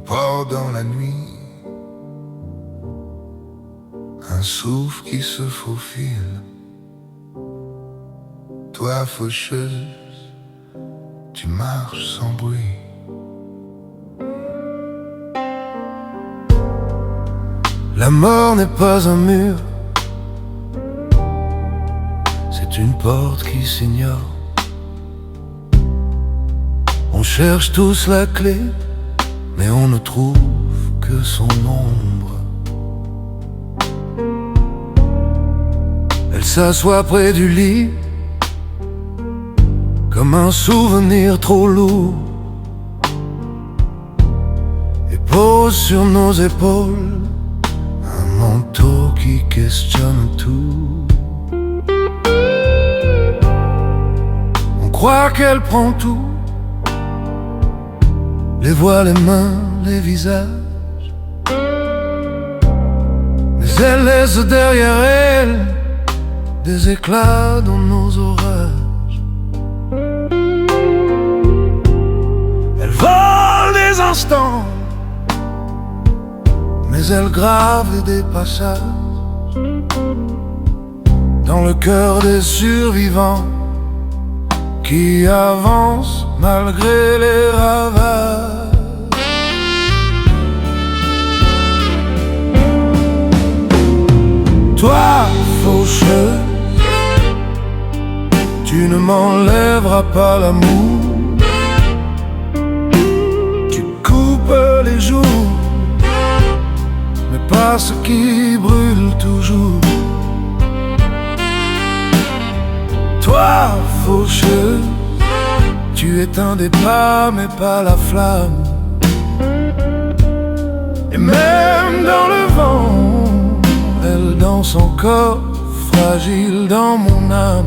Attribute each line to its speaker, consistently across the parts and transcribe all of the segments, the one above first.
Speaker 1: port dans la nuit, un souffle qui se faufile. Toi faucheuse, tu marches sans bruit. La mort n'est pas un mur, c'est une porte qui s'ignore. On cherche tous la clé, mais on ne trouve que son ombre. Elle s'assoit près du lit, comme un souvenir trop lourd, et pose sur nos épaules un manteau qui questionne tout. On croit qu'elle prend tout, les voix, les mains, les visages, mais elle laisse derrière elle des éclats dans nos orages. Elle vole des instants, mais elle grave des passages dans le cœur des survivants qui avancent malgré les ravages. Toi, faucheuse, tu ne m'enlèveras pas l'amour. Tu coupes les jours, mais pas ce qui brûle toujours. Toi, faucheuse, tu éteins des pas, mais pas la flamme. Et même dans le vent, elle danse encore, fragile dans mon âme.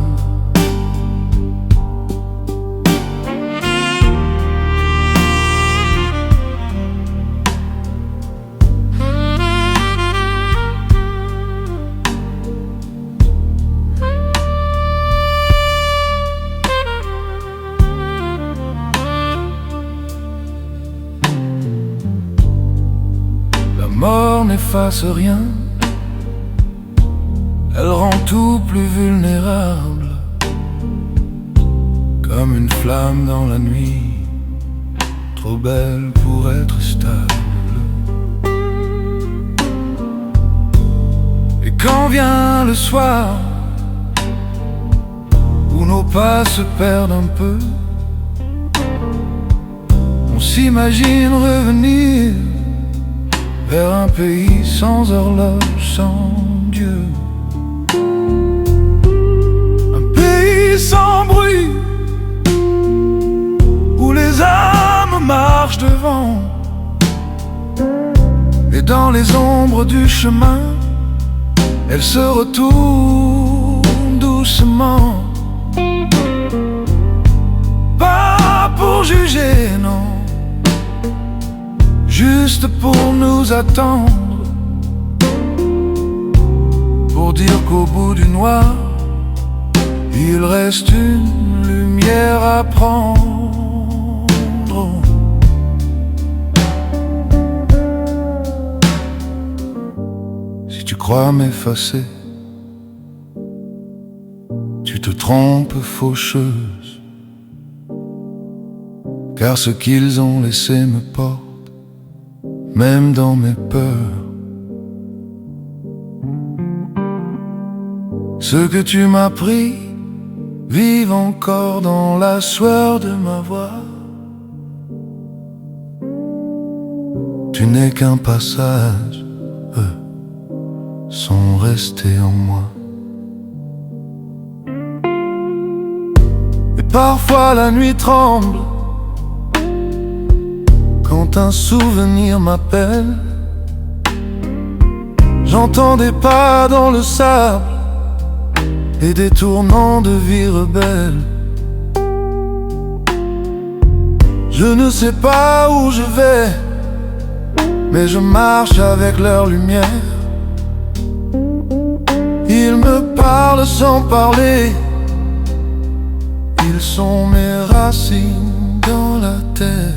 Speaker 1: La mort n'efface rien, elle rend tout plus vulnérable, comme une flamme dans la nuit, trop belle pour être stable. Et quand vient le soir, où nos pas se perdent un peu, on s'imagine revenir vers un pays sans horloge, sans Dieu. Sans bruit, où les âmes marchent devant, et dans les ombres du chemin, elles se retournent doucement. Pas pour juger, non, juste pour nous attendre, pour dire qu'au bout du noir, il reste une lumière à prendre. Si tu crois m'effacer, tu te trompes, faucheuse, car ce qu'ils ont laissé me porte, même dans mes peurs. Ce que tu m'as pris vive encore dans la sueur de ma voix. Tu n'es qu'un passage, eux sont restés en moi. Et parfois la nuit tremble quand un souvenir m'appelle. J'entends des pas dans le sable et des tournants de vie rebelles. Je ne sais pas où je vais, mais je marche avec leur lumière. Ils me parlent sans parler, ils sont mes racines dans la terre.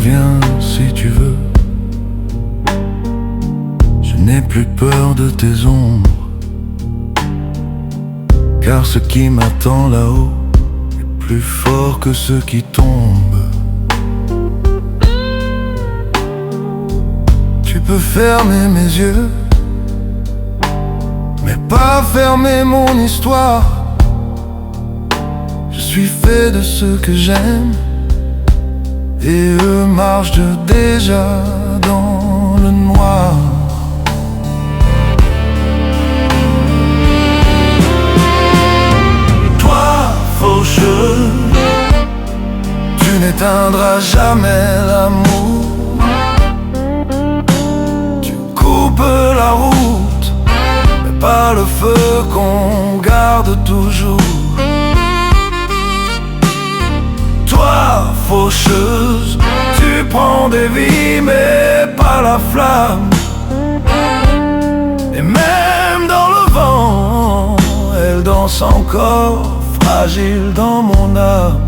Speaker 1: viens si tu veux. Je n'ai plus peur de tes ombres, car ce qui m'attend là-haut est plus fort que ceux qui tombent. Tu peux fermer mes yeux, mais pas fermer mon histoire. Je suis fait de ce que j'aime, et eux marchent déjà dans le noir. Toi, faucheux, tu n'éteindras jamais l'amour. Tu coupes la route, mais pas le feu qu'on garde toujours. Toi, faucheuse, tu prends des vies mais pas la flamme. Et même dans le vent, elle danse encore, fragile dans mon âme.